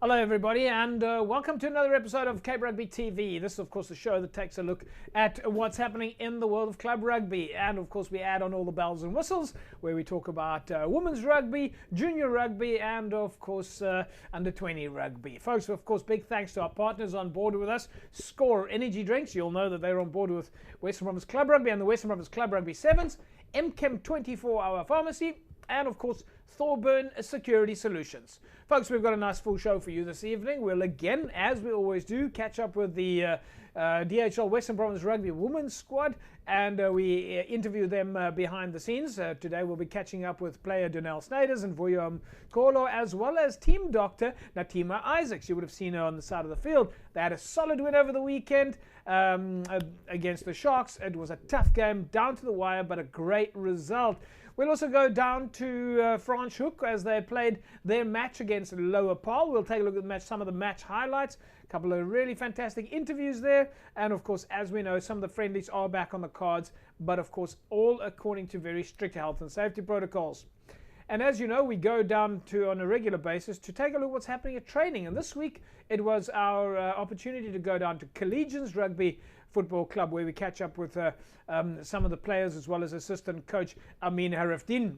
Hello everybody and welcome to another episode of Cape Rugby TV. This is of course the show that takes a look at what's happening in the world of club rugby, and of course we add on all the bells and whistles where we talk about women's rugby, junior rugby, and of course under 20 rugby. Folks, of course big thanks to our partners on board with us, Score Energy Drinks. You'll know that they're on board with Western Province Club Rugby and the Western Province Club Rugby Sevens, MChem 24-hour pharmacy, and of course Thorburn Security Solutions. Folks, we've got a nice full show for you this evening. We'll again, as we always do, catch up with the DHL Western Province Rugby Women's Squad, and we interview them behind the scenes. Today we'll be catching up with player Donnell Snyders and Vuyo Kolo, as well as team doctor Natima Isaacs. You would have seen her on the side of the field. They had a solid win over the weekend against the Sharks. It was a tough game, down to the wire, but a great result. We'll also go down to Franschhoek as they played their match against Lower Paarl. We'll take a look at the match, some of the match highlights, a couple of really fantastic interviews there, and of course, as we know, some of the friendlies are back on the cards, but of course, all according to very strict health and safety protocols. And as you know, we go down to on a regular basis to take a look at what's happening at training. And this week, it was our opportunity to go down to Collegians Rugby Football Club, where we catch up with some of the players as well as assistant coach Amin Harifdin.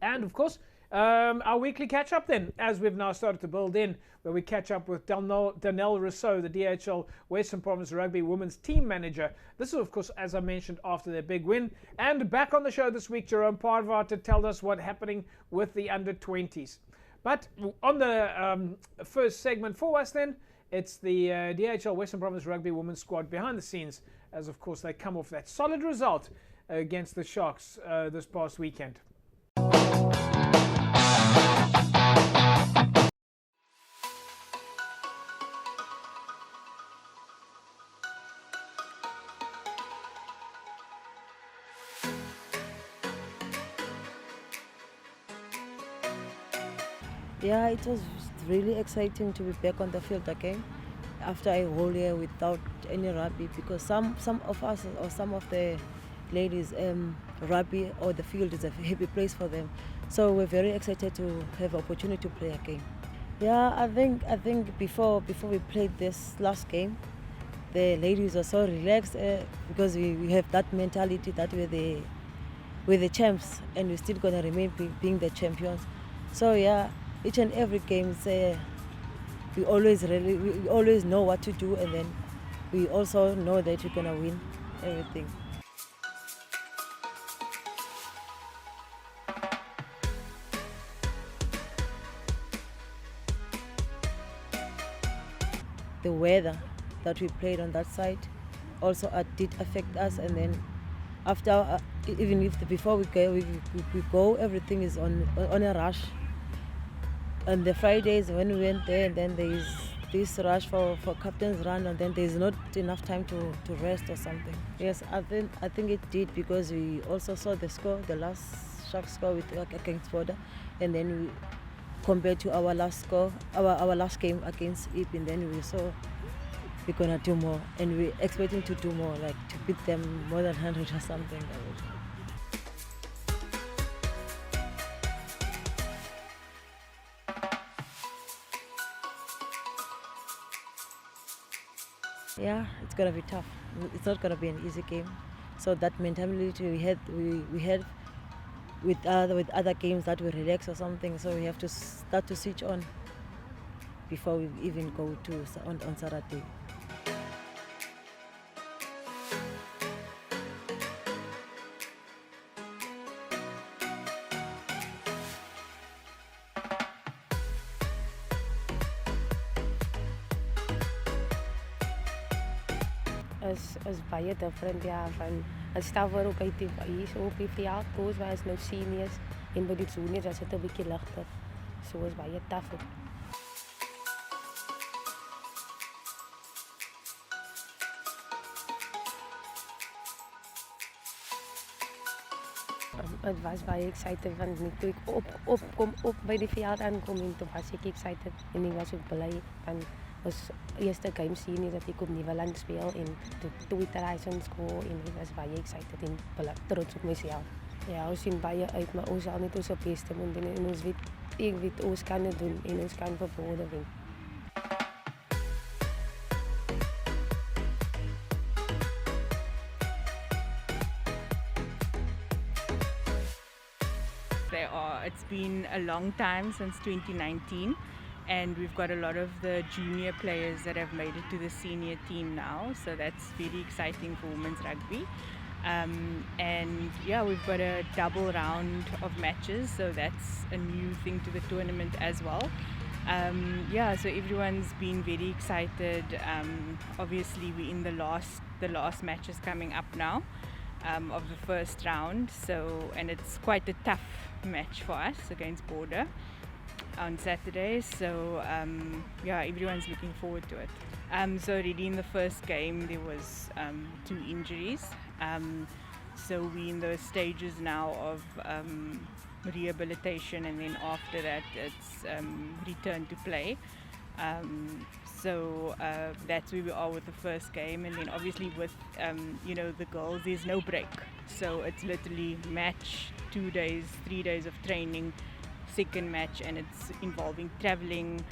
And of course, our weekly catch up then, as we've now started to build in, where we catch up with Donnell Rousseau, the DHL Western Province Rugby Women's Team Manager. This is, of course, as I mentioned, after their big win. And back on the show this week, Jerome Parvar to tell us what's happening with the under-20s. But on the first segment for us then, it's the DHL Western Province Rugby Women's Squad behind the scenes, as of course they come off that solid result against the Sharks this past weekend. Yeah, it was really exciting to be back on the field again after a whole year without any rugby, because some of us or some of the ladies, rugby or the field is a happy place for them. So we're very excited to have opportunity to play again. Yeah, I think before we played this last game, the ladies were so relaxed because we have that mentality that we're the champs and we're still gonna remain being the champions. So yeah, each and every game we always know what to do, and then we also know that we're gonna win everything. The weather that we played on that side also did affect us, and then after even if before we go, everything is on a rush. On the Fridays when we went there, and then there is this rush for captain's run, and then there is not enough time to rest or something. Yes, I think it did, because we also saw the score, the last Shark score against Border, and then we compared to our last score, our last game against IP, and then we saw we're gonna do more, and we're expecting to do more, like to beat them more than 100 or something. Yeah, it's gonna be tough. It's not gonna be an easy game. So that mentality we had with other games that we relax or something. So we have to start to switch on before we even go to on Saturday. is baie different, ja, van het stel voor ook uit hier so op die veld, koos waar is nou seniors en by die juniors is het 'n bietjie ligter. So is baie tough. Het was baie excited, want toe ek kom op by die veld aankom en toe was ek excited en ek was ook bly, want was eerste game senior dat ek op Nieuweland speel en toe het hy son skool en ek was baie excited en trots op myself. Ja, ons sien baie uit, maar ons sal net ons beste moet doen en ons weet ons kan dit doen en ons kan verbode wen. they are. It's been a long time since 2019, and we've got a lot of the junior players that have made it to the senior team now, so that's very exciting for women's rugby. And yeah, we've got a double round of matches, so that's a new thing to the tournament as well. Yeah, so everyone's been very excited. Obviously we're in the last match is coming up now, of the first round, so, and it's quite a tough match for us against Border on Saturday, so yeah, everyone's looking forward to it. So already in the first game there was 2 injuries, so we're in the stages now of rehabilitation, and then after that it's return to play. So that's where we are with the first game, and then obviously with you know, the girls, there's no break, so it's literally match, 2 days, 3 days of training, second match, and it's involving traveling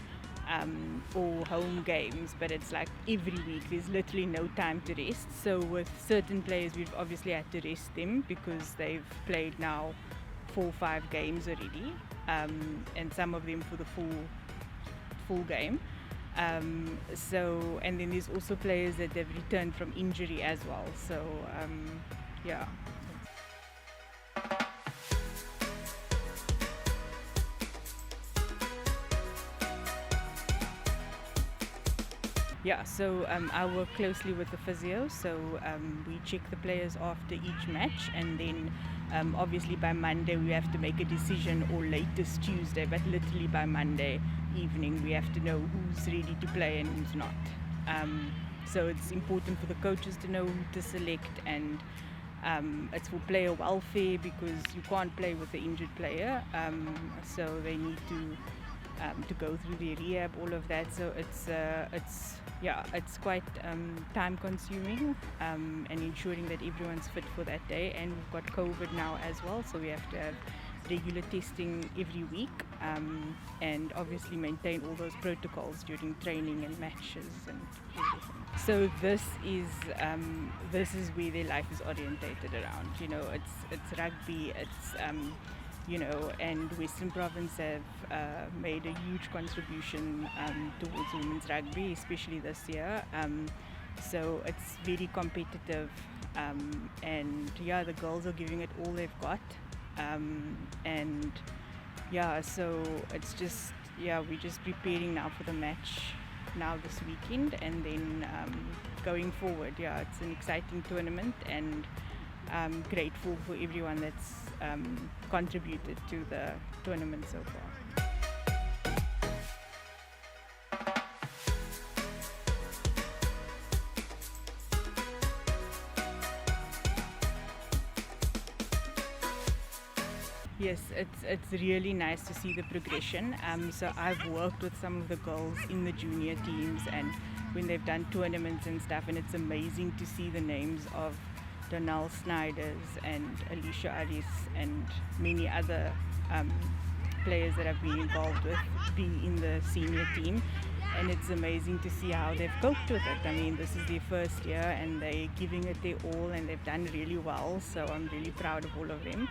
or home games, but it's like every week there's literally no time to rest. So with certain players we've obviously had to rest them because they've played now 4 or 5 games already, and some of them for the full game. So, and then there's also players that have returned from injury as well, so yeah. Yeah, so I work closely with the physio, so we check the players after each match, and then obviously by Monday we have to make a decision, or latest Tuesday, but literally by Monday evening we have to know who's ready to play and who's not. So it's important for the coaches to know who to select, and it's for player welfare because you can't play with the injured player, so they need to go through the rehab, all of that. So it's quite time consuming, and ensuring that everyone's fit for that day. And we've got COVID now as well, so we have to have regular testing every week, and obviously maintain all those protocols during training and matches and everything. So this is where their life is orientated around. You know, it's rugby, it's you know, and Western Province have made a huge contribution towards women's rugby, especially this year. So it's very competitive, and yeah, the girls are giving it all they've got, and yeah, so it's just, yeah, we're just preparing now for the match now this weekend, and then going forward, yeah, it's an exciting tournament, and I'm grateful for everyone that's contributed to the tournament so far. Yes, it's really nice to see the progression. So I've worked with some of the girls in the junior teams, and when they've done tournaments and stuff, and it's amazing to see the names of Donal Snyders and Alicia Aris and many other players that I've been involved with being in the senior team, and it's amazing to see how they've coped with it. I mean, this is their first year and they're giving it their all, and they've done really well, so I'm really proud of all of them.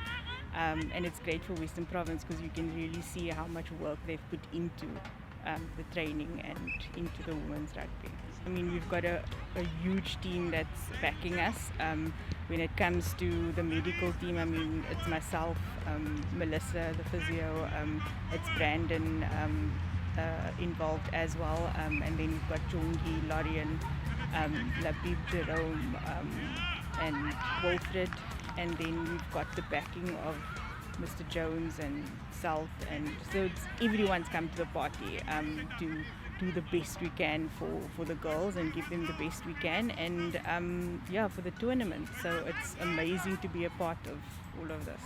And it's great for Western Province because you can really see how much work they've put into the training and into the women's rugby. I mean, we've got a huge team that's backing us. When it comes to the medical team, I mean, it's myself, Melissa, the physio, it's Brandon involved as well, and then we've got Jongi, Lorian, Labib, Jerome, and Wilfred, and then we've got the backing of Mr. Jones and South, and so it's, everyone's come to the party to do the best we can for the girls and give them the best we can, and yeah, for the tournament. So it's amazing to be a part of all of this.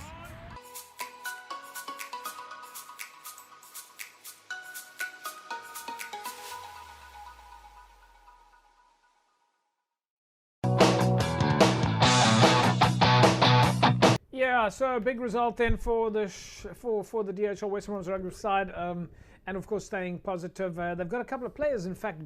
Yeah, so a big result then for the for the DHL Western Province Rugby side, and of course staying positive. They've got a couple of players, in fact,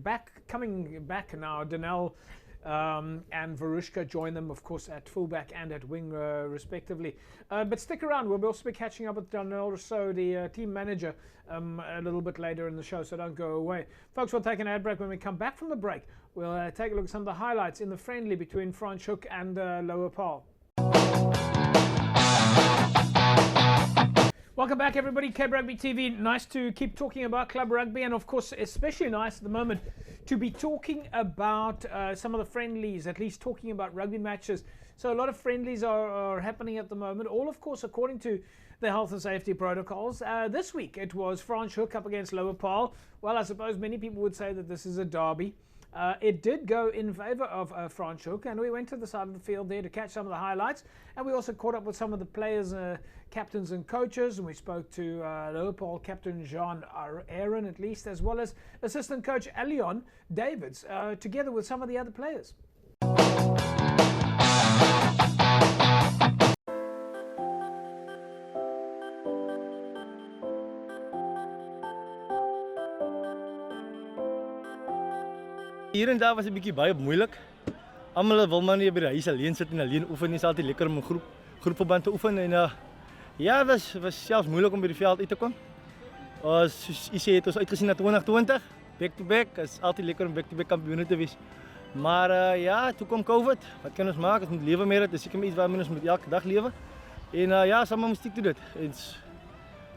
coming back now. Donal and Varushka joined them, of course, at fullback and at wing, respectively. But stick around. We'll also be catching up with Daniel Rousseau, the team manager, a little bit later in the show, so don't go away. Folks, we'll take an ad break. When we come back from the break, we'll take a look at some of the highlights in the friendly between Franschhoek and Lower Paarl. Welcome back, everybody. Cape Rugby TV. Nice to keep talking about club rugby, and of course, especially nice at the moment to be talking about some of the friendlies, at least talking about rugby matches. So a lot of friendlies are happening at the moment, all of course according to the health and safety protocols. This week it was Franschhoek up against Lower Paarl. Well, I suppose many people would say that this is a derby. It did go in favour of Franschhoek, and we went to the side of the field there to catch some of the highlights, and we also caught up with some of the players, captains and coaches, and we spoke to Lower Paarl captain Jean Aaron, at least, as well as assistant coach Elion Davids, together with some of the other players. Hier en daar was 'n bietjie baie moeilik. Almal wil maar nie by die huis alleen sit en alleen oefen nie. Dit is altyd lekker om 'n groepverband te oefen en ja, was selfs moeilik om by die veld uit te kom. Soos jy sê, het ons uitgesien na 2020, back to back. Is altyd lekker om back to back kampioene te wees. Maar ja, toe kom COVID. Wat kan ons maak? Ons moet lewe met dit. Dis seker iets waarmee ons moet elke dag lewe. En ja, sommige moet stiek toe dit.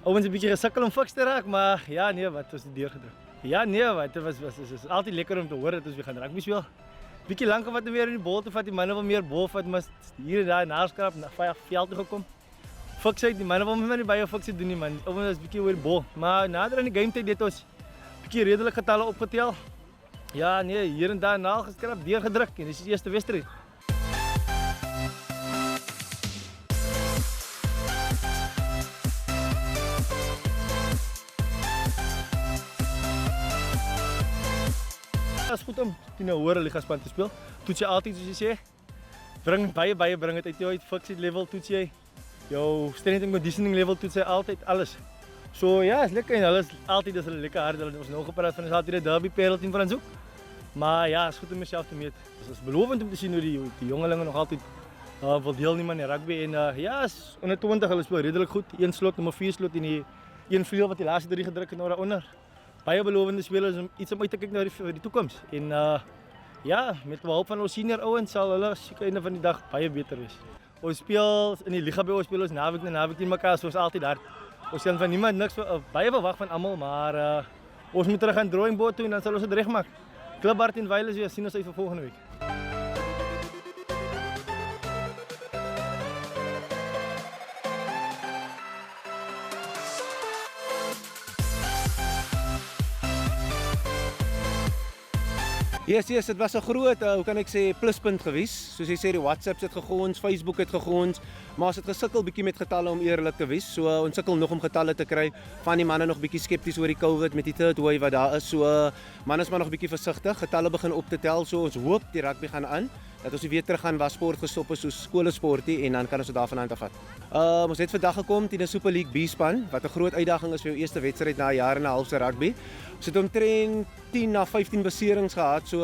Ouens 'n bietjie gesukkel om fiks te raak, maar ja, nee, wat was die deurgedruk. Ja, nee, wat het was altyd lekker om te hoor dat ons weer gaan rugby speel. Bietjie lank wat weer in die bal te vat, die manne wil meer bal vat, maar hier en daar naskrap na veld toe gekom. Fiksheid, die manne wil maar nie baie fikse doen nie man. Ons was bietjie oor die bal, maar nader aan die game tyd het ons bietjie redelik getalle opgetel. Ja, nee, hier en daar naal geskrap, deurgedruk en dis die eerste wedstryd. Het is goed om in 'n hoër ligaspan te speel. Toets jy altyd soos jy sê. Bring dit uit jou uit fixed level toets jy. Jou strength and conditioning level toets jy altyd alles. So ja, is lekker en hulle is altyd as hulle lekker hard. Hulle het ons nou gepraat van is altyd 'n derby Parel teen Franschhoek. Maar ja, is goed om myself te meet. Dit is belovend om te sien hoe die jongelinge nog altyd wil deelneem aan die rugby en ja, is onder 20 hulle speel redelik goed. Een slot, nommer 4 slot en die een vleuel wat die laaste 3 gedruk het nou daaronder. Baie belovende spelers om iets om uit te kyk na die toekoms. En ja, met behulp van ons senior ouens sal hulle seker einde van die dag baie beter wees. Ons speel in die liga by ons speel ons naweek na naweek teen mekaar, soos altyd hard. Ons sien van niemand niks baie verwag van almal, maar ons moet terug aan drawing board toe en dan sal ons dit regmaak. Klub hard en Weiles weer sien ons uit vir volgende week. Yes, dit was 'n groot, hoe kan ek sê, pluspunt gewees. Soos jy sê, die WhatsApp het gegons, Facebook het gegons, maar ons het gesukkel bietjie met getalle om eerlik te wees. So ons sukkel nog om getalle te kry. Van die manne nog bietjie skepties oor die COVID met die third wave wat daar is. So manne is maar nog bietjie versigtig. Getalle begin op te tel. So ons hoop die rugby gaan aan. Dat ons weer terug gaan waar sport gestop is soos skoolsportie en dan kan ons dit daarvan aan te vat. Ons het vandag gekom teen 'n Super League B-span wat 'n groot uitdaging is vir jou eerste wedstryd na 'n jaar en 'n half se rugby. Ons het omtrent 10 na 15 beserings gehad, so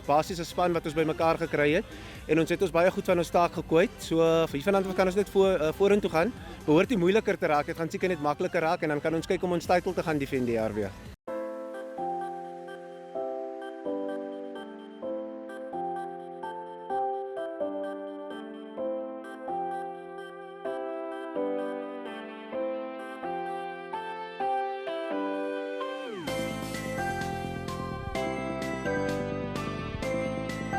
basies 'n span wat ons bymekaar gekry het en ons het ons baie goed van ons taak gekwyt. So vir vanaand kan ons net vorentoe gaan. Behoort nie moeiliker te raak, dit gaan seker net makliker raak en dan kan ons kyk om ons titel te gaan defend die jaar weer.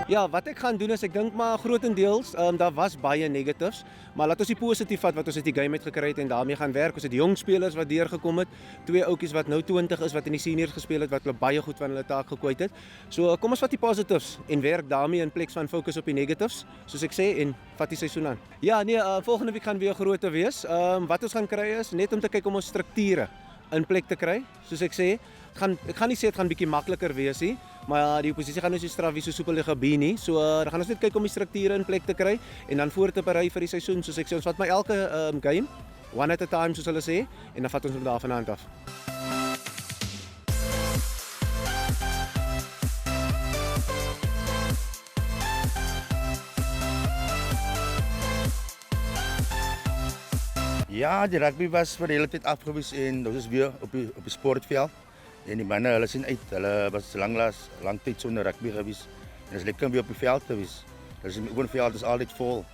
Ja, wat ek gaan doen is ek dink maar grootendeels daar was baie negatives, maar laat ons die positief vat wat ons uit die game het gekry het en daarmee gaan werk. Ons het jong spelers wat deurgekom het, 2 ouetjies wat nou 20 is wat in die seniors gespeel het wat hulle baie goed van hulle taak gekwyt het. So kom ons vat die positives en werk daarmee in plek van fokus op die negatives, soos ek sê, en vat die seisoen aan. Ja, nee, volgende week gaan weer groter wees. Wat ons gaan kry is net om te kyk om ons strukture in plek te kry. Soos ek sê, ek gaan nie sê dit gaan bietjie makliker wees nie, maar die oppositie gaan ons nie straf wie so Superliga B nie. So dan gaan ons net kyk om die strukture in plek te kry en dan voor te berei vir die seisoen. Soos ek sê, ons vat maar elke game one at a time soos hulle sê en dan vat ons hom daarvan aan af. Ja, die rugby was vir die hele tyd afgewys en ons is weer op die sportveld. En die manne, hulle sien uit. Hulle was lang tyd sonder rugby gewees. En is lekker om weer op die veld te wees. Dus die oefenveld is altyd vol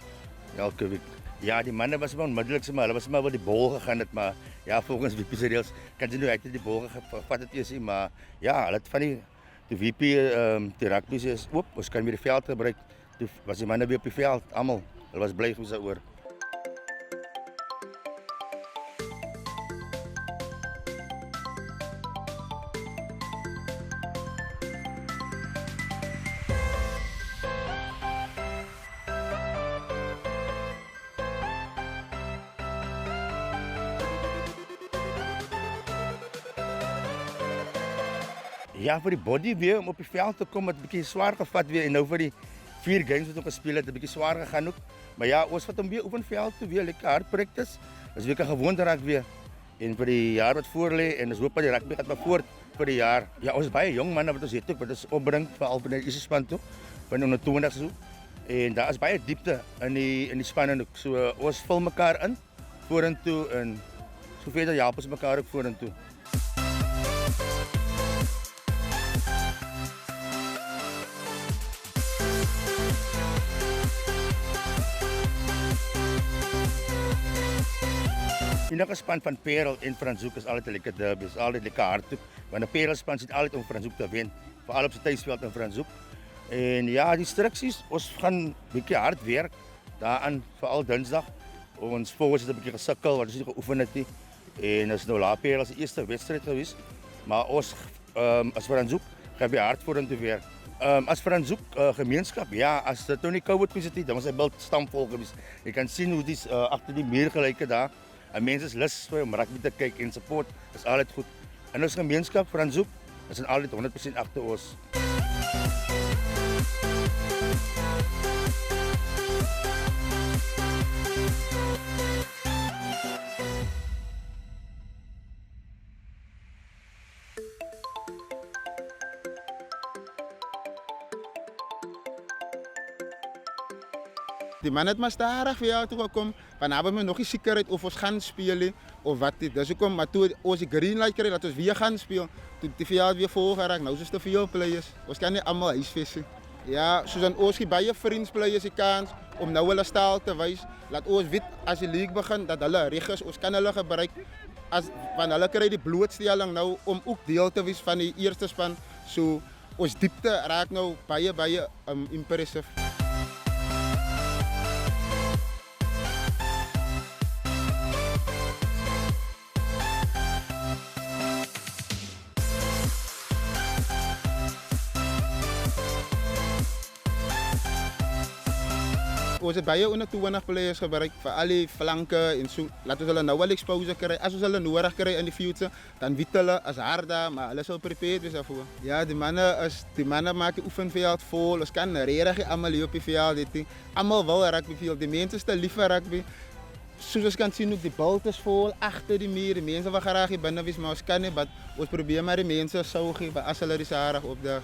elke week. Ja, die manne was maar onmiddellik, maar hulle was maar oor die bol gegaan het, maar ja, volgens VP se reëls kan jy nou uit die bol gevat het eers, maar ja, hulle het van die VP die rugby is oop, ons kan weer die veld gebruik. Toe was die manne weer op die veld, almal. Hulle was bly gewees daaroor. Ja, vir die body weer om op die veld te kom, het 'n bietjie swaar gevat weer en nou vir die 4 games wat ons gespeel het, 'n bietjie swaar gegaan ook. Maar ja, ons vat hom weer oefenveld toe weer lekker hard practice. Dis weer 'n gewoonte raak weer. En vir die jaar wat voor lê en ons hoop dat die rugby gaan maar voort vir die jaar. Ja, ons is baie jong manne wat ons het ook, wat ons opbring veral vir die eerste span toe, van onder 20 so. En daar is baie diepte in die span ook. So ons vul mekaar in vorentoe en so verder help ons mekaar ook vorentoe. Enige span van Parel en Franshoek is altyd 'n lekker derby, is altyd lekker hard toe, want 'n Parel span sit altyd om Franshoek te wen, veral op sy tuisveld in Franshoek. En ja, die instruksies, ons gaan bietjie hard werk daaraan, veral Dinsdag. Ons forwards het 'n bietjie gesukkel, want ons het nie geoefen het nie. En is nou La Parel se eerste wedstryd gewees, maar ons as Franshoek gaan weer hard vorentoe werk. As Franshoek gemeenskap, ja, as dit nou nie COVID gewees het nie, dan was hy bult stampvol gewees. Jy kan sien hoe dis agter die muur gelyk het daar. En mense is lus om rugby te kyk en support is altyd goed. En ons gemeenskap Franshoek is altyd 100% agter ons. Die man het maar stadig vir jou toe gekom, van hebben we nog nie sekerheid of ons gaan speel of wat dit. Dus kom maar toe ons die green light kry dat ons weer gaan speel, toe die veld weer vol geraak. Nou is dit te veel players. Ons kan nie almal huisves nie. Ja, soos aan ons baie vriends players die kans om nou hulle staal te wys. Laat ons weet as die league begin dat hulle reg is. Ons kan hulle gebruik as van hulle kry die blootstelling nou om ook deel te wees van die eerste span. So ons diepte raak nou baie impressive. Ons het baie onder 20 players gebruik vir al die flanke en so. Laat ons hulle nou wel exposure kry. As ons hulle nodig kry in die future, dan weet hulle as harde, maar hulle sal prepared wees daarvoor. Ja, die manne maak die oefenveld vol. Ons kan regtig almal hier op die veld dit. Almal wil rugby veld. Die mense is te lief vir rugby. Soos ons kan sien ook die bult is vol agter die muur. Die mense wil graag hier binne wees, maar ons kan nie, maar ons probeer maar die mense sou gee as hulle die sarig opdag.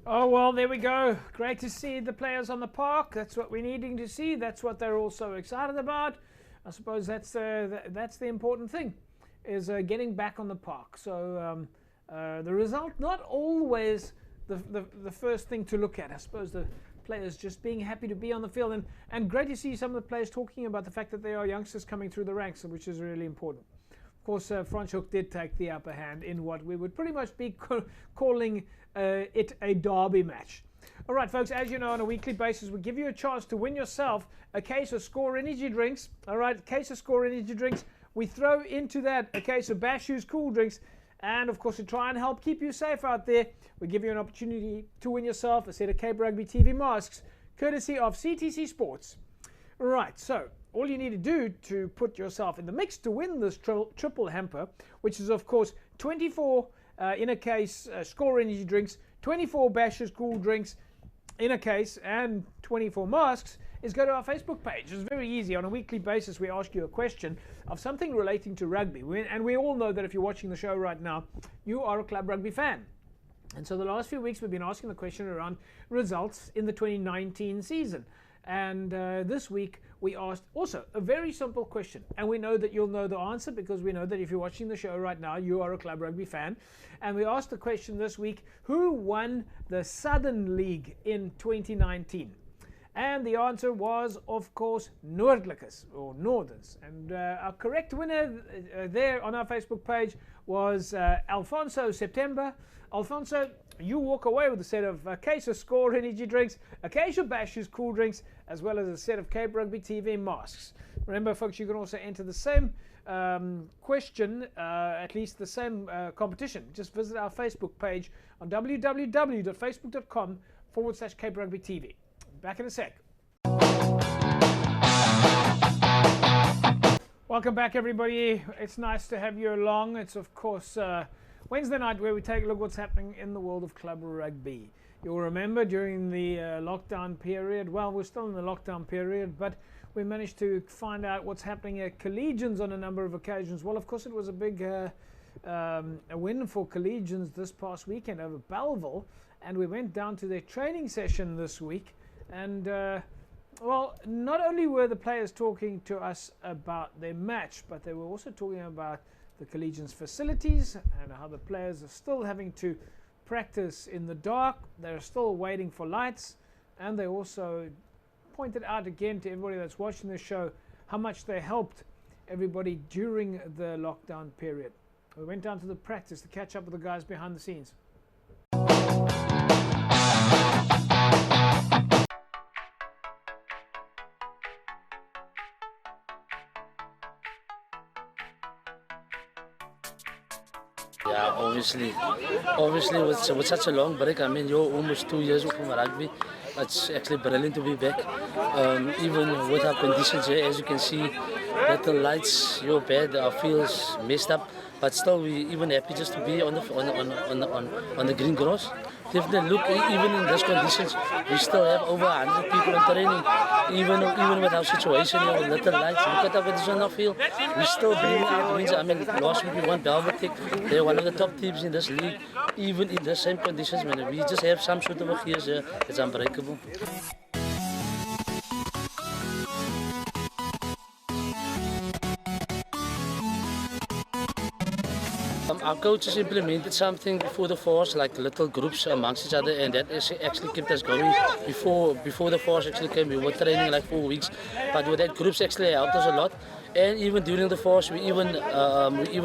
Oh, well, there we go. Great to see the players on the park. That's what we're needing to see. That's what they're all so excited about. I suppose that's the important thing, is getting back on the park. So the result, not always the first thing to look at. I suppose the players just being happy to be on the field. And great to see some of the players talking about the fact that there are youngsters coming through the ranks, which is really important. Of course, Franshoek did take the upper hand in what we would pretty much be calling it a derby match. All right, folks, as you know, on a weekly basis, we give you a chance to win yourself a case of Score Energy drinks. All right, a case of Score Energy drinks. We throw into that a case of Bashu's cool drinks. And, of course, to try and help keep you safe out there, we give you an opportunity to win yourself a set of Cape Rugby TV masks, courtesy of CTC Sports. Right, so all you need to do to put yourself in the mix to win this triple hamper, which is, of course, 24 in a case Score Energy drinks, 24 bashes, cool drinks in a case, and 24 masks is go to our Facebook page. It's very easy. On a weekly basis, we ask you a question of something relating to rugby. And we all know that if you're watching the show right now, you are a club rugby fan. And so the last few weeks, we've been asking the question around results in the 2019 season. And this week, we asked also a very simple question. And we know that you'll know the answer because we know that if you're watching the show right now, you are a club rugby fan. And we asked the question this week, who won the Southern League in 2019? And the answer was, of course, Noordlikers, or Northers. And our correct winner there on our Facebook page was Alfonso September. Alfonso, you walk away with a set of Acacia Score energy drinks, Acacia Bashes cool drinks, as well as a set of Cape Rugby TV masks. Remember, folks, you can also enter the same question, at least the same competition. Just visit our Facebook page on www.facebook.com/Cape Rugby TV. Back in a sec. Welcome back, everybody. It's nice to have you along. It's, of course, Wednesday night where we take a look at what's happening in the world of club rugby. You'll remember during the lockdown period, well, we're still in the lockdown period, but we managed to find out what's happening at Collegians on a number of occasions. Well, of course, it was a big a win for Collegians this past weekend over Belleville, and we went down to their training session this week. And, well, not only were the players talking to us about their match, but they were also talking about the Collegians facilities and how the players are still having to practice in the dark. They're still waiting for lights. And they also pointed out again to everybody that's watching the show how much they helped everybody during the lockdown period. We went down to the practice to catch up with the guys behind the scenes. Yeah, obviously with such a long break, I mean, you're almost 2 years from rugby. It's actually brilliant to be back. Even with our conditions here, as you can see, that the lights, your bed, our fields messed up, but still we even happy just to be on the green grass. Definitely look, even in those conditions, we still have over 100 people in training. Even with our situation here with little lights, look at our condition on field. We still bring out wins. I mean, last week we won Belvedere. They're one of the top teams in this league. Even in the same conditions, man, we just have some sort of a gears here. It's unbreakable. Our coaches implemented something before the force, like little groups amongst each other, and that actually kept us going. Before the force actually came, we were training like 4 weeks, but with that, groups actually helped us a lot. And even during the force, we even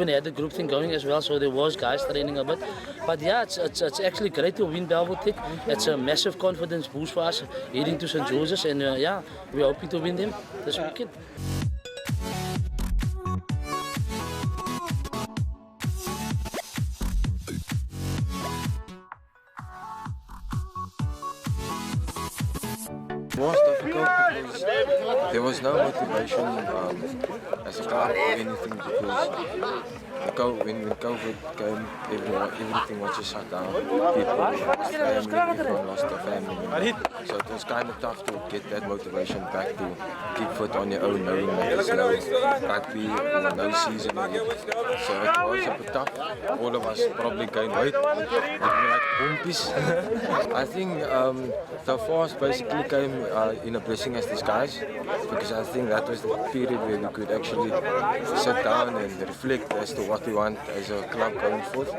had the group thing going as well, so there was guys training a bit. But yeah, it's actually great to win Belvedere. It's a massive confidence boost for us heading to St. George's, and yeah, we're hoping to win them this weekend. Was difficult because there was no motivation as a club or anything, because when COVID came, everything was just shut down. People lost family, everyone lost their family. So it was kind of tough to get that motivation back to keep fit on your own, knowing that there's no rugby or no season yet. So it was a bit tough. All of us probably gained weight, looking like pompies. I think the fast basically came in a blessing as disguise, because I think that was the period where we could actually sit down and reflect as to what we want as a club going forward,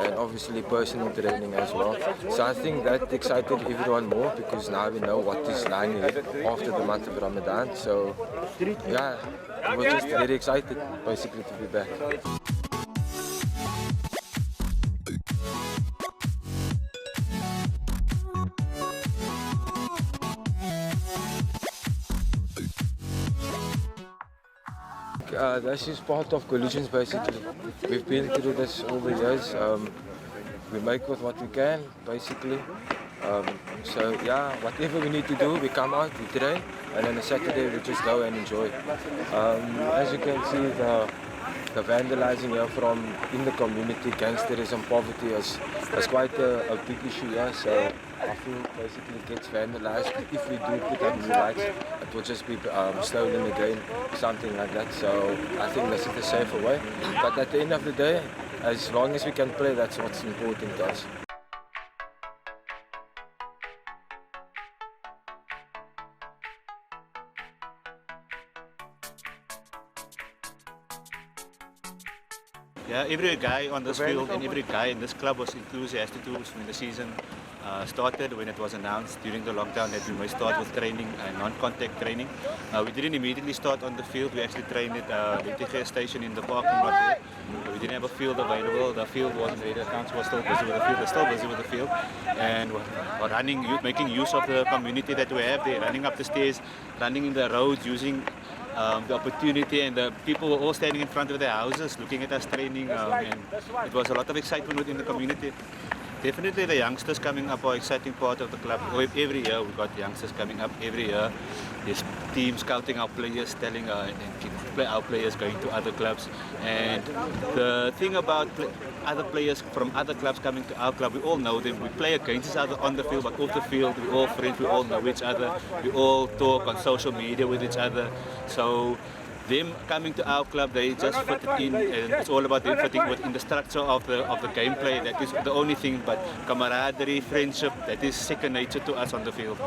and obviously personal training as well. So I think that excited everyone more, because now we know what is lying ahead after the month of Ramadan. So yeah, we're just very excited basically to be back. This is part of Collegians basically. We've been through this over the years. We make with what we can basically. So yeah, whatever we need to do, we come out, we train, and then on a Saturday we just go and enjoy. As you can see, the vandalizing here from in the community, gangsterism, poverty is quite a big issue here. So I feel basically it gets vandalized. If we do put up new lights, it will just be stolen again, something like that. So I think this is the safer way. But at the end of the day, as long as we can play, that's what's important to us. Yeah, every guy on this field and every guy in this club was enthusiastic when the season started, when it was announced during the lockdown that we may start with training, non-contact training. We didn't immediately start on the field. We actually trained at the TG station in the parking lot there. We didn't have a field available. The field wasn't ready. The council was still busy with the field. They're still busy with the field. And we're running, making use of the community that we have there, running up the stairs, running in the roads, using the opportunity, and the people were all standing in front of their houses looking at us training, and it was a lot of excitement within the community. Definitely the youngsters coming up are an exciting part of the club. Every year we've got youngsters coming up. Every year there's teams scouting our players, telling our players going to other clubs. And the thing about other players from other clubs coming to our club, we all know them. We play against each other on the field, but off the field we're all friends, we all know each other. We all talk on social media with each other. So them coming to our club, they just fit it in, and it's all about them fitting within the structure of the gameplay. That is the only thing, but camaraderie, friendship, that is second nature to us on the field.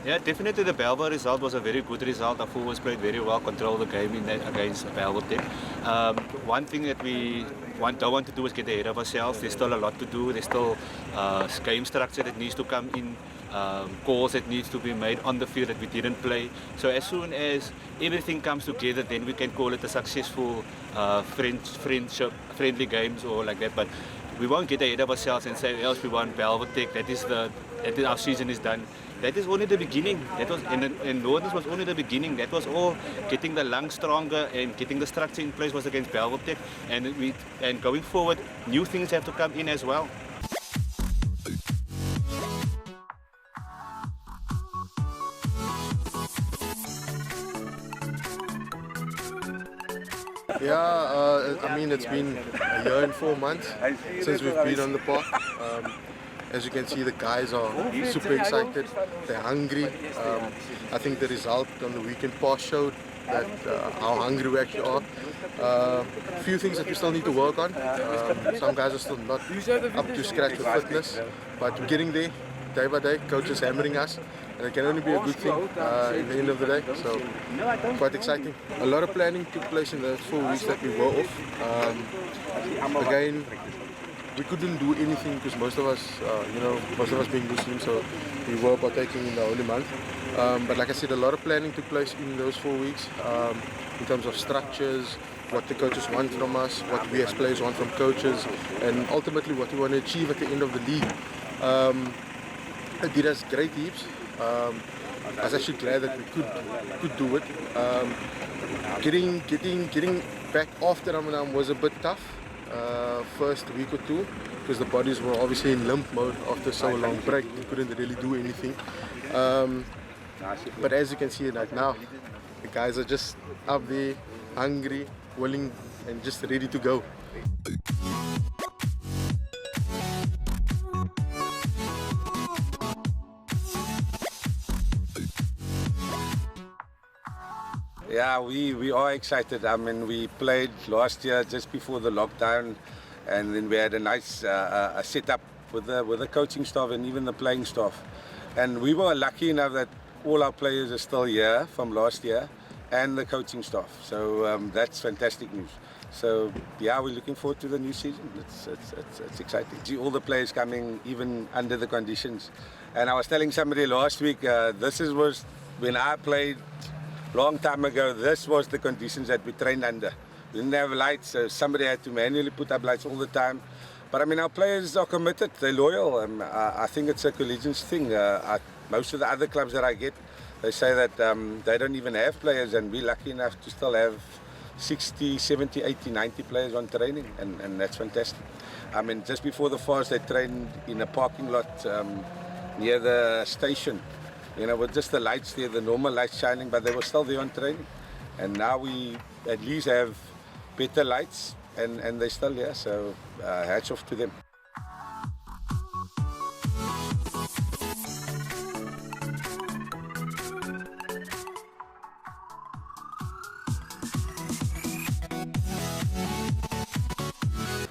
Yeah, definitely the Belvoir result was a very good result. Our forwards played very well, controlled the game against Belvoir team. One thing that we don't want to do is get ahead of ourselves. There's still a lot to do. There's still game structure that needs to come in, calls that needs to be made on the field that we didn't play. So as soon as everything comes together, then we can call it a successful friendly games or like that. But we won't get ahead of ourselves and say, else we want Belvoir Tech. That is our season is done. That is only the beginning. That was and Northern was only the beginning. That was all getting the lungs stronger and getting the structure in place was against Belvoir Tech. And going forward, new things have to come in as well. Yeah, I mean it's been a year and 4 months since we've been on the park. As you can see, the guys are super excited, they're hungry. I think the result on the weekend pass showed that how hungry we actually are. A few things that we still need to work on. Some guys are still not up to scratch with fitness, but we're getting there day by day. Coach is hammering us, and it can only be a good thing in the end of the day. So quite exciting. A lot of planning took place in the 4 weeks that we were off. Again, we couldn't do anything because most of us being Muslim, so we were partaking in the holy month. But like I said, a lot of planning took place in those 4 weeks in terms of structures, what the coaches want from us, what we as players want from coaches, and ultimately what we want to achieve at the end of the league. It did us great heaps. I was actually glad that we could do it. Getting back after Ramadan was a bit tough. First week or two, because the bodies were obviously in limp mode after so long break. We couldn't really do anything. But as you can see right now, the guys are just up there, hungry, willing, and just ready to go. Yeah, we are excited. I mean, we played last year just before the lockdown, and then we had a nice setup with the coaching staff and even the playing staff. And we were lucky enough that all our players are still here from last year, and the coaching staff. So that's fantastic news. So yeah, we're looking forward to the new season. It's exciting. See all the players coming, even under the conditions. And I was telling somebody last week, this was when I played. Long time ago, this was the conditions that we trained under. We didn't have lights, so somebody had to manually put up lights all the time. But I mean, our players are committed, they're loyal. I think it's a collegiate thing. Most of the other clubs that I get, they say that they don't even have players, and we're lucky enough to still have 60, 70, 80, 90 players on training, and that's fantastic. I mean, just before the fast, they trained in a parking lot near the station, with just the lights there, the normal lights shining, but they were still there on training. And now we at least have better lights, and they're still here, so hats off to them.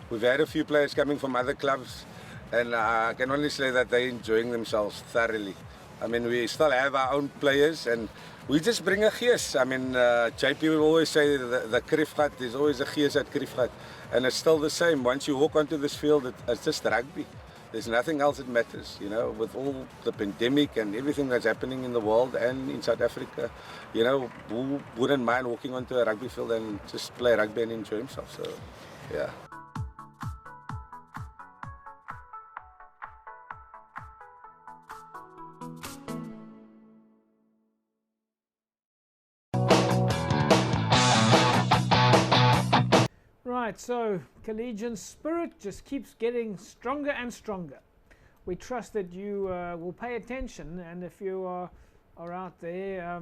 We've had a few players coming from other clubs, and I can only say that they're enjoying themselves thoroughly. I mean, we still have our own players, and we just bring a gees. I mean, JP will always say the Krifgat, there's always a gees at Krifgat, and it's still the same. Once you walk onto this field, it's just rugby. There's nothing else that matters, with all the pandemic and everything that's happening in the world and in South Africa, who wouldn't mind walking onto a rugby field and just play rugby and enjoy himself, so, yeah. Right, so collegiate spirit just keeps getting stronger and stronger. We trust that you will pay attention, and if you are out there,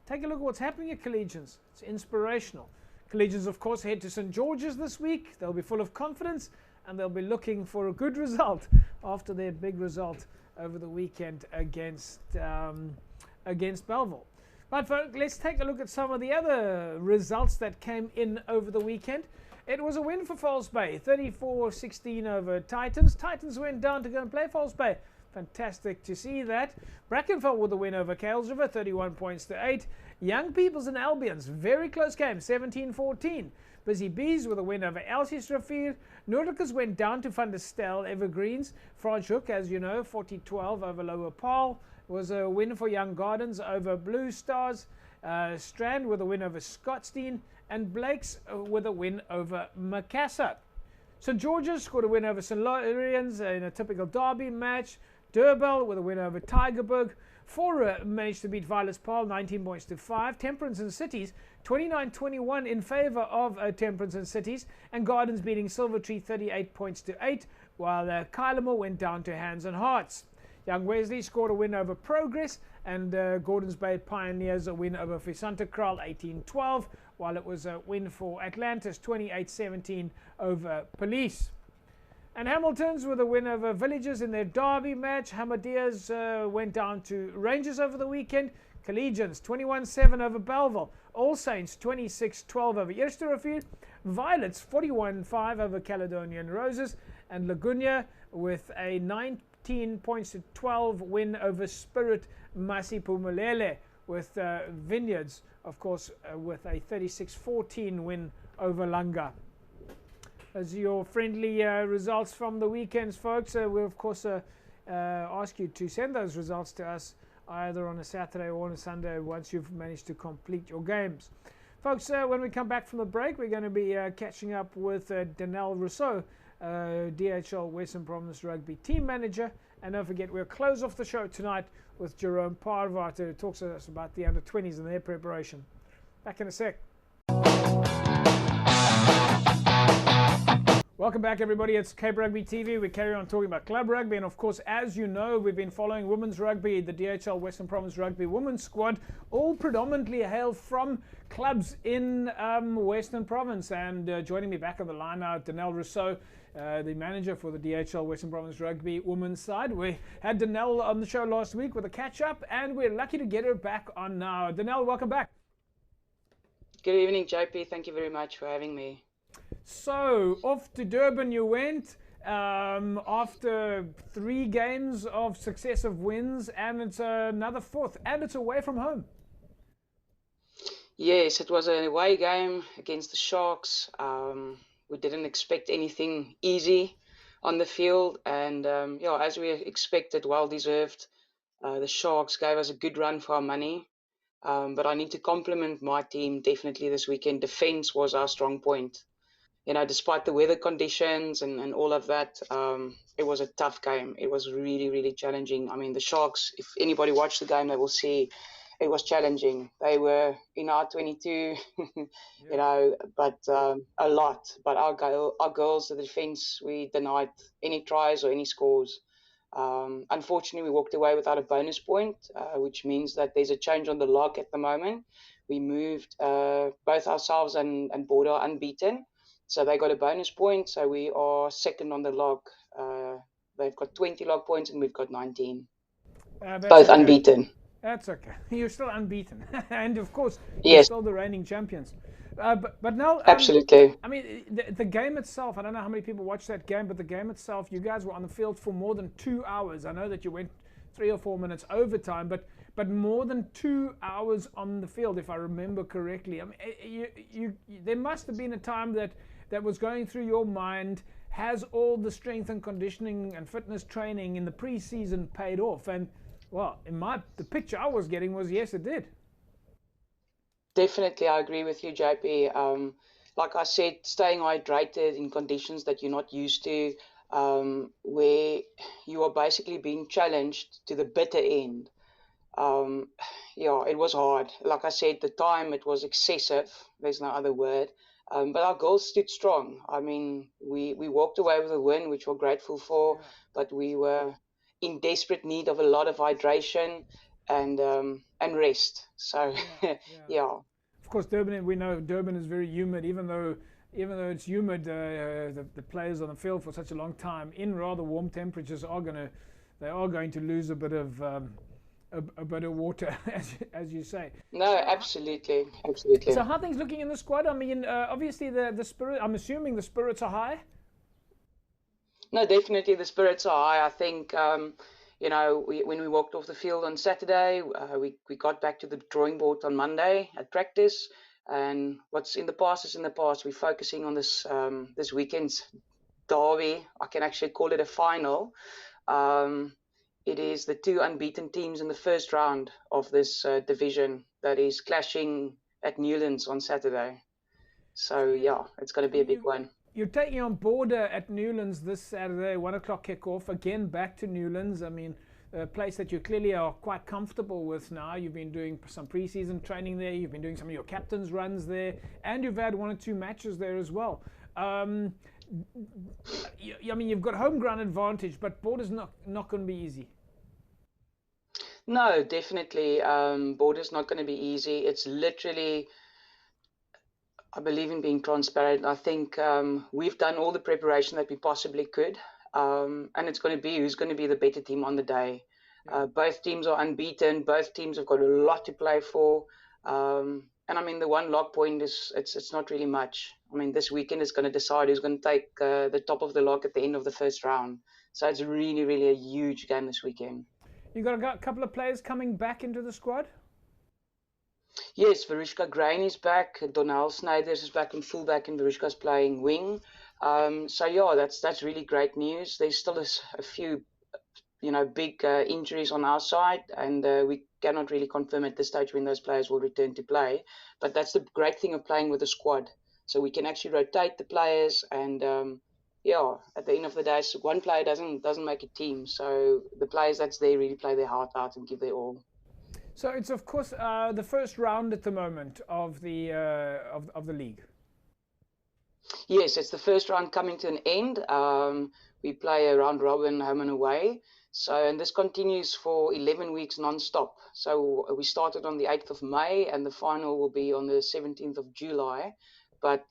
take a look at what's happening at Collegians. It's inspirational. Collegians, of course, head to St. George's this week. They'll be full of confidence, and they'll be looking for a good result after their big result over the weekend against Belleville. But folks, let's take a look at some of the other results that came in over the weekend. It was a win for False Bay, 34-16 over Titans. Titans went down to go and play False Bay. Fantastic to see that. Brackenfell with a win over Kales River, 31 points to 8. Young Peoples and Albions, very close game, 17-14. Busy Bees with a win over Elsies Rafir. Noordicus went down to Van der Stel Evergreens. Franschhoek, as you know, 40-12 over Lower Paarl. It was a win for Young Gardens over Blue Stars. Strand with a win over Scottsdene. And Blake's with a win over Macassar. St. George's scored a win over St. Lawrence in a typical derby match. Durbell with a win over Tygerberg. Fora managed to beat Violet's Paarl 19 points to 5. Temperance and Cities 29-21 in favour of Temperance and Cities. And Gardens beating Silvertree 38 points to 8. While Kylemore went down to Hands and Hearts. Young Wesley scored a win over Progress, and Gordons Bay Pioneers a win over Visanta Kral 18-12, while it was a win for Atlantis 28-17 over Police. And Hamilton's with a win over Villages in their derby match. Hamadeas went down to Rangers over the weekend. Collegians 21-7 over Belleville. All Saints 26-12 over Eersterivier. Violets 41-5 over Caledonian Roses. And Lagunya with a 19 points to 12 win over Spirit Masipumalele, with Vineyards, of course, with a 36-14 win over Langa. As your friendly results from the weekends, folks, we'll of course ask you to send those results to us either on a Saturday or on a Sunday once you've managed to complete your games. Folks, when we come back from the break, we're going to be catching up with Danelle Rousseau, DHL Western Province Rugby team manager. And don't forget, we'll close off the show tonight with Jerome Parvat, who talks to us about the under-20s and their preparation. Back in a sec. Welcome back, everybody. It's Cape Rugby TV. We carry on talking about club rugby, and of course, as you know, we've been following women's rugby. The DHL Western Province Rugby women's squad all predominantly hail from clubs in Western Province. And joining me back on the line now, Danelle Rousseau, the manager for the DHL Western Province Rugby women's side. We had Danelle on the show last week with a catch-up, and we're lucky to get her back on now. Danelle, welcome back. Good evening, JP. Thank you very much for having me. So, off to Durban you went after 3 games of successive wins, and it's another 4th, and it's away from home. Yes, it was an away game against the Sharks. We didn't expect anything easy on the field, and as we expected, well deserved. The Sharks gave us a good run for our money, but I need to compliment my team definitely this weekend. Defense was our strong point. Despite the weather conditions and all of that, it was a tough game. It was really, really challenging. I mean, the Sharks, if anybody watched the game, they will see it was challenging. They were in our 22, you know, but a lot. But our girls, the defence, we denied any tries or any scores. Unfortunately, we walked away without a bonus point, which means that there's a change on the log at the moment. We moved both ourselves and Border unbeaten. So they got a bonus point. So we are second on the log. They've got 20 log points and we've got 19. Both okay. unbeaten. That's okay. You're still unbeaten. And of course, Yes. you're still the reigning champions. But now, Absolutely. I mean, the game itself, I don't know how many people watched that game, but the game itself, you guys were on the field for more than 2 hours. I know that you went 3 or 4 minutes overtime, but more than 2 hours on the field, if I remember correctly. I mean, there must have been a time that was going through your mind, has all the strength and conditioning and fitness training in the pre-season paid off? And, well, the picture I was getting was, yes, it did. Definitely, I agree with you, JP. Like I said, staying hydrated in conditions that you're not used to, where you are basically being challenged to the bitter end. Yeah, it was hard. Like I said, the time, it was excessive. There's no other word. But our girls stood strong. I mean, we walked away with a win, which we're grateful for, but we were in desperate need of a lot of hydration and rest. So, yeah. Of course, Durban, we know Durban is very humid, even though it's humid, the players on the field for such a long time in rather warm temperatures are going to lose a bit of water, as you say. No, absolutely. So how are things looking in the squad? I mean, obviously the spirit, I'm assuming the spirits are high? No, definitely the spirits are high. I think, you know, when we walked off the field on Saturday, we got back to the drawing board on Monday at practice. And what's in the past is in the past. We're focusing on this weekend's derby. I can actually call it a final. It is the two unbeaten teams in the first round of this division that is clashing at Newlands on Saturday. So, yeah, it's going to be a big one. You're taking on Border at Newlands this Saturday, 1 o'clock kickoff, again back to Newlands. I mean, a place that you clearly are quite comfortable with now. You've been doing some pre-season training there, you've been doing some of your captain's runs there, and you've had 1 or 2 matches there as well. I mean, you've got home ground advantage, but Border's not going to be easy. No, definitely. Border's not going to be easy. It's literally, I believe in being transparent. I think we've done all the preparation that we possibly could. And it's going to be who's going to be the better team on the day. Both teams are unbeaten. Both teams have got a lot to play for. And I mean, the one log point it's not really much. I mean, this weekend is going to decide who's going to take the top of the log at the end of the first round. So it's really, really a huge game this weekend. You got a couple of players coming back into the squad? Yes, Verushka Grain is back. Donnell Snyders is back in fullback, and Verushka's playing wing. So yeah, that's really great news. There's still a few, big injuries on our side, and we cannot really confirm at this stage when those players will return to play. But that's the great thing of playing with a squad. So we can actually rotate the players, and at the end of the day, so one player doesn't make a team. So the players that's there really play their heart out and give their all. So it's of course the first round at the moment of the league. Yes, it's the first round coming to an end. We play a round robin home and away. So, and this continues for 11 weeks non-stop. So we started on the 8th of May and the final will be on the 17th of July. But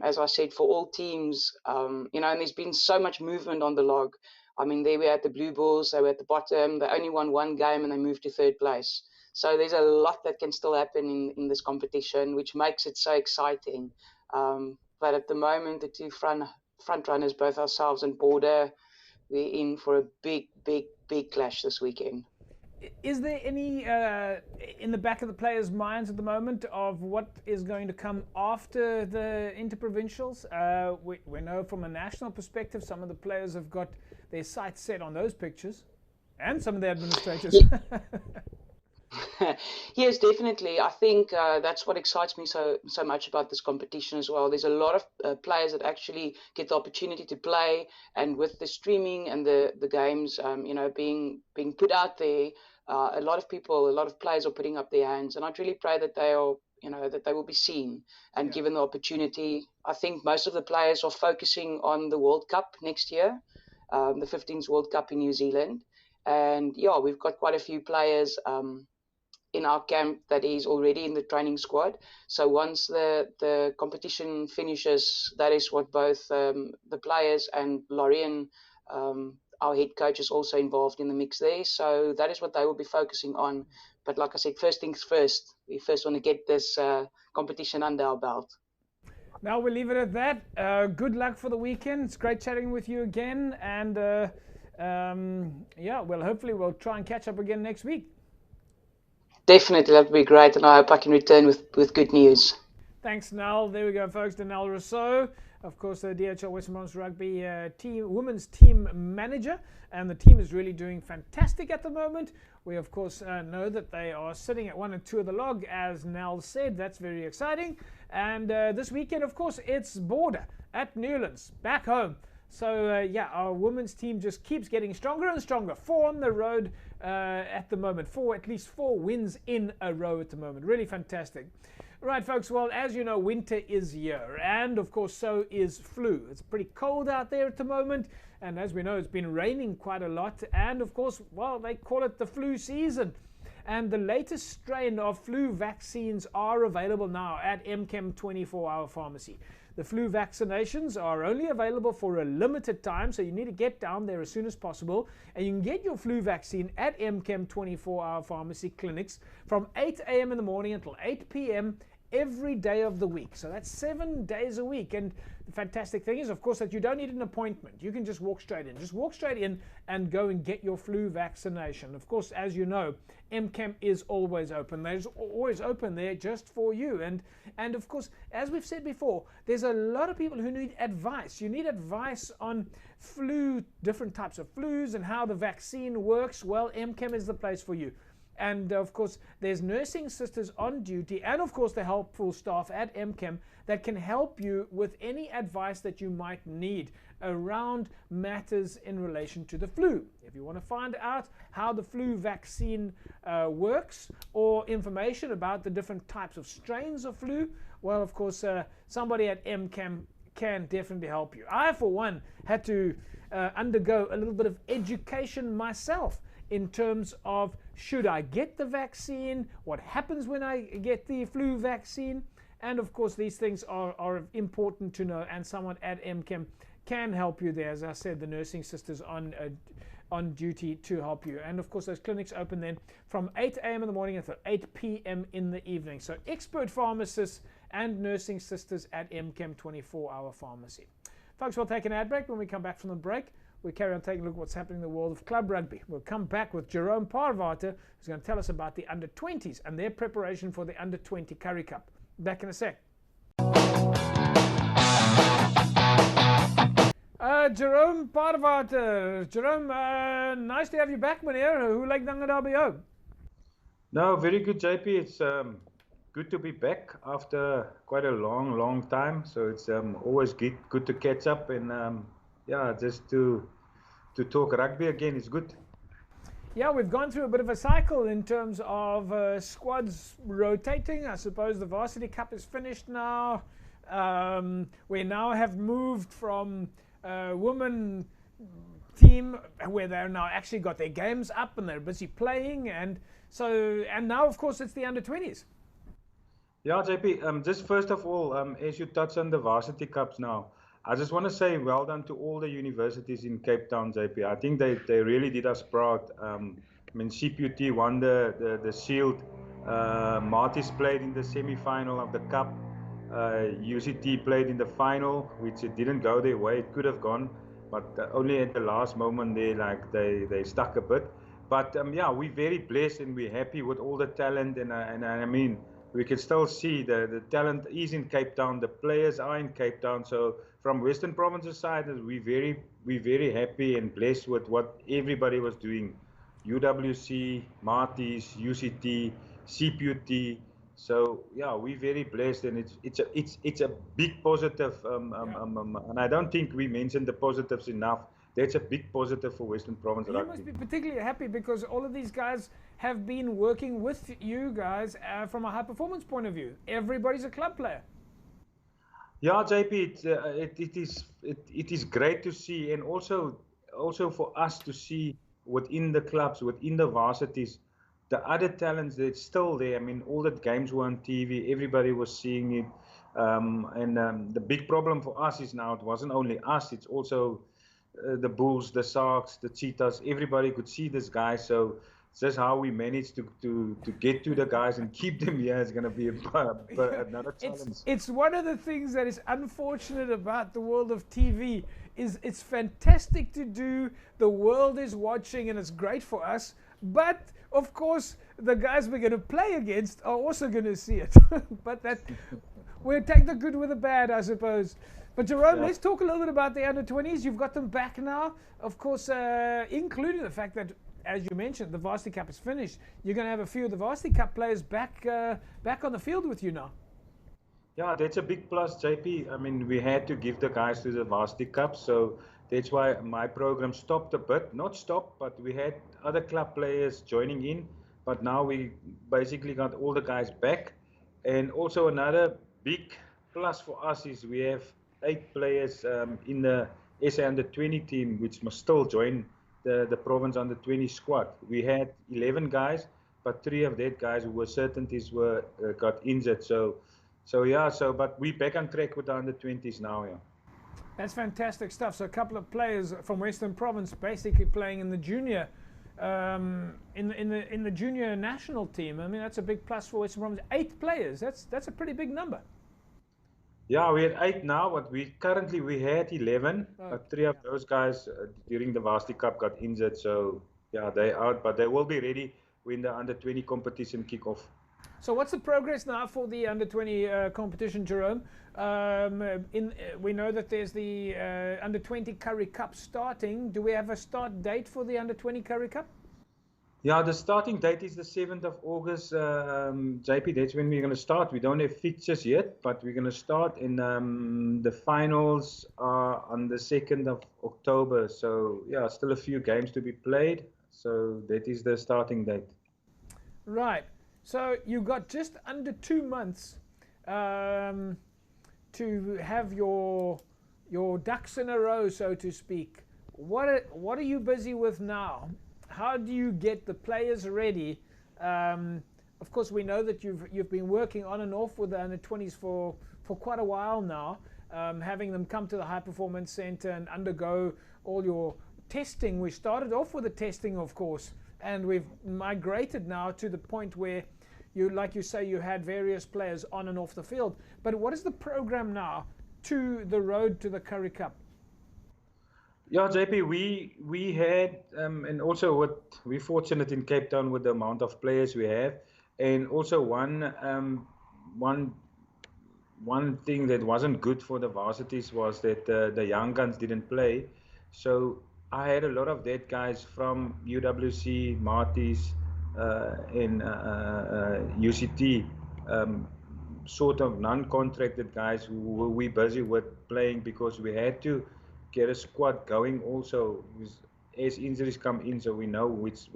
as I said, for all teams, and there's been so much movement on the log. I mean, there we had the Blue Bulls, they were at the bottom. They only won one game and they moved to third place. So there's a lot that can still happen in this competition, which makes it so exciting. But at the moment, the two front runners, both ourselves and Border, we're in for a big clash this weekend. Is there any in the back of the players' minds at the moment of what is going to come after the interprovincials? We know from a national perspective, some of the players have got their sights set on those pictures, and some of the administrators. Yes, definitely. I think that's what excites me so much about this competition as well. There's a lot of players that actually get the opportunity to play, and with the streaming and the games, being put out there, a lot of players are putting up their hands, and I'd really pray that they are, that they will be seen and given the opportunity. I think most of the players are focusing on the World Cup next year, the 15s World Cup in New Zealand. And we've got quite a few players in our camp that is already in the training squad. So once the competition finishes, that is what both the players and Lorien, our head coach, is also involved in the mix there. So that is what they will be focusing on. But like I said, first things first, we first want to get this competition under our belt. Now we'll leave it at that. Good luck for the weekend. It's great chatting with you again. And hopefully we'll try and catch up again next week. Definitely, that would be great, and I hope I can return with good news. Thanks, Nell. There we go, folks. Nell Rousseau, of course, the DHL Western Province Rugby women's team manager, and the team is really doing fantastic at the moment. We, of course, know that they are sitting at 1 and 2 of the log, as Nell said. That's very exciting. And this weekend, of course, it's Border at Newlands, back home. So, our women's team just keeps getting stronger and stronger. 4 on the road at the moment. At least 4 wins in a row at the moment. Really fantastic. Right, folks, well, as you know, winter is here. And, of course, so is flu. It's pretty cold out there at the moment. And as we know, it's been raining quite a lot. And, of course, well, they call it the flu season. And the latest strain of flu vaccines are available now at MChem 24-hour pharmacy. The flu vaccinations are only available for a limited time, so you need to get down there as soon as possible. And you can get your flu vaccine at MChem 24-hour pharmacy clinics from 8 a.m. in the morning until 8 p.m. every day of the week. So that's 7 days a week. And the fantastic thing is, of course, that you don't need an appointment. You can just walk straight in. Just walk straight in and go and get your flu vaccination. Of course, as you know, MChem is always open. There's always open there just for you. And of course, as we've said before, there's a lot of people who need advice. You need advice on flu, different types of flus and how the vaccine works. Well, MChem is the place for you. And of course, there's nursing sisters on duty and of course the helpful staff at MChem that can help you with any advice that you might need around matters in relation to the flu. If you want to find out how the flu vaccine works or information about the different types of strains of flu, well, of course, somebody at MChem can definitely help you. I, for one, had to undergo a little bit of education myself in terms of, should I get the vaccine? What happens when I get the flu vaccine? And of course, these things are important to know, and someone at MChem can help you there. As I said, the nursing sisters on duty to help you. And of course, those clinics open then from 8 a.m. in the morning until 8 p.m. in the evening. So expert pharmacists and nursing sisters at MChem 24-hour pharmacy. Folks, we'll take an ad break. When we come back from the break, we carry on taking a look at what's happening in the world of club rugby. We'll come back with Jerome Parvater, who's going to tell us about the under-20s and their preparation for the under-20 Currie Cup. Back in a sec. Jerome Parvater. Jerome, nice to have you back, meneer. Hoe lyk dinge daar by jou? No, very good, JP. It's good to be back after quite a long time. So it's always good to catch up and just to talk rugby again is good. Yeah, we've gone through a bit of a cycle in terms of squads rotating. I suppose the Varsity Cup is finished now. We now have moved from women team where they're now actually got their games up and they're busy playing, and now of course it's the under-20s. Yeah, JP, just first of all, as you touch on the Varsity Cups now, I just want to say well done to all the universities in Cape Town, JP. I think they really did us proud. I mean, CPUT won the Shield. Martis played in the semi-final of the Cup. UCT played in the final, which it didn't go their way. It could have gone, but only at the last moment they stuck a bit. But we're very blessed and we're happy with all the talent. And I mean, we can still see the talent is in Cape Town. The players are in Cape Town. So from Western Province's side, we're very happy and blessed with what everybody was doing. UWC, Martis, UCT, CPUT. So yeah, we're very blessed, and it's a big positive. And I don't think we mentioned the positives enough. That's a big positive for Western Province You rugby. must be particularly happy because all of these guys have been working with you guys from a high performance point of view? Everybody's a club player. Yeah, JP, it is great to see, and also for us to see within the clubs, within the varsities, the other talents that's still there. I mean, all the games were on TV, everybody was seeing it, and the big problem for us is now it wasn't only us, it's also the Bulls, the Sharks, the Cheetahs. Everybody could see this guy, so just how we managed to get to the guys and keep them here is going to be another challenge. It's one of the things that is unfortunate about the world of TV. Is it's fantastic to do, the world is watching, and it's great for us, but of course the guys we're going to play against are also going to see it. But that we'll take the good with the bad, I suppose. But Jerome, let's talk a little bit about the under-20s. You've got them back now, of course, including the fact that, as you mentioned, the Varsity Cup is finished. You're going to have a few of the Varsity Cup players back on the field with you now. Yeah, that's a big plus, JP. I mean, we had to give the guys to the Varsity Cup, so that's why my program stopped a bit. Not stopped, but we had other club players joining in. But now we basically got all the guys back. And also another big plus for us is we have 8 players in the SA Under-20 team, which must still join the province Under-20 squad. We had 11 guys, but 3 of that guys who were certainties got injured. But we're back on track with the Under-20s now, yeah. That's fantastic stuff. So a couple of players from Western Province basically playing in the junior, in the junior national team. I mean, that's a big plus for Western Province. 8 players. That's a pretty big number. Yeah, we had 8 now, but we had 11. But 3 of those guys during the Varsity Cup got injured, so yeah, they're out. But they will be ready when the Under-20 competition kick off. So what's the progress now for the Under-20 competition, Jerome? We know that there's the Under-20 Curry Cup starting. Do we have a start date for the Under-20 Curry Cup? Yeah, the starting date is the 7th of August, JP. That's when we're going to start. We don't have fixtures yet, but we're going to start. And the finals are on the 2nd of October. So, yeah, still a few games to be played. So that is the starting date. Right. So you got just under 2 months to have your ducks in a row, so to speak. What are you busy with now? How do you get the players ready? Of course, we know that you've been working on and off with the Under-20s for quite a while now, having them come to the High Performance Centre and undergo all your testing. We started off with the testing, of course, and we've migrated now to the point where like you say, you had various players on and off the field. But what is the program now to the road to the Curry Cup? Yeah, JP, we had, and also we're fortunate in Cape Town with the amount of players we have, and also one thing that wasn't good for the varsities was that the young guns didn't play. So I had a lot of that guys from UWC, Marties, and UCT, sort of non-contracted guys who were we busy with playing because we had to get a squad going also as injuries come in, so we know which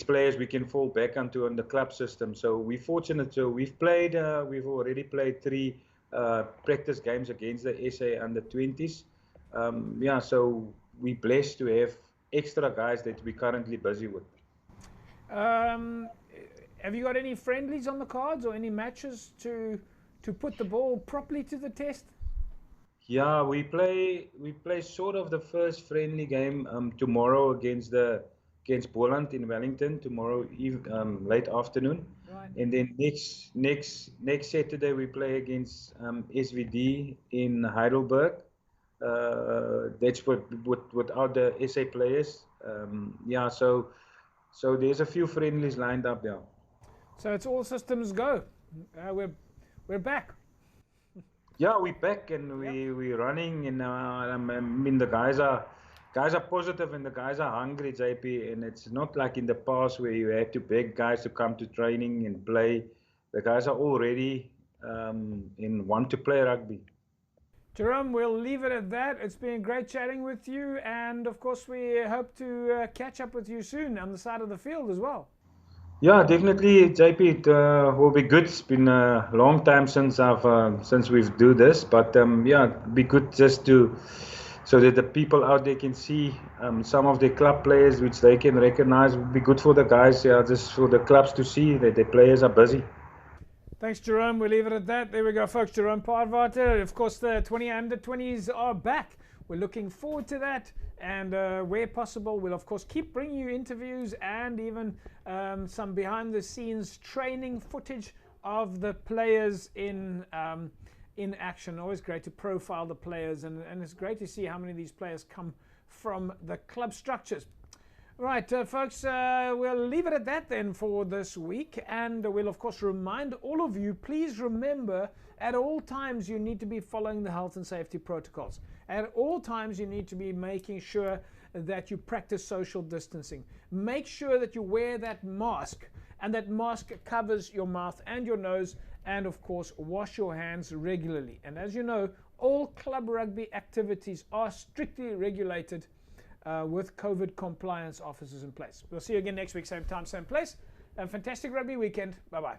players we can fall back onto on the club system. So we're fortunate. So we've already played 3 practice games against the SA Under-20s. So we're blessed to have extra guys that we're currently busy with. Have you got any friendlies on the cards or any matches to put the ball properly to the test? Yeah, we play sort of the first friendly game tomorrow against Boland in Wellington tomorrow late afternoon. Right. And then next Saturday we play against SVD in Heidelberg. That's without the SA players. So there's a few friendlies lined up there. So it's all systems go. We're back. Yeah, we're back and we're running, and I mean the guys are positive and the guys are hungry, JP. And it's not like in the past where you had to beg guys to come to training and play. The guys are all ready and want to play rugby. Jerome, we'll leave it at that. It's been great chatting with you, and of course we hope to catch up with you soon on the side of the field as well. Yeah, definitely, JP. It will be good. It's been a long time since we've do this, but yeah, it'd be good just to so that the people out there can see some of the club players which they can recognize. It would be good for the guys, yeah, just for the clubs to see that the players are busy. Thanks, Jerome. We'll leave it at that. There we go, folks. Jerome Paarwater. Of course, the under 20s are back. We're looking forward to that. And where possible, we'll, of course, keep bringing you interviews and even some behind-the-scenes training footage of the players in action. Always great to profile the players. And it's great to see how many of these players come from the club structures. Right, folks, we'll leave it at that then for this week, and we'll of course remind all of you, please remember at all times you need to be following the health and safety protocols. At all times you need to be making sure that you practice social distancing. Make sure that you wear that mask, and that mask covers your mouth and your nose, and of course wash your hands regularly. And as you know, all club rugby activities are strictly regulated with COVID compliance officers in place. We'll see you again next week, same time, same place. A fantastic rugby weekend. Bye-bye.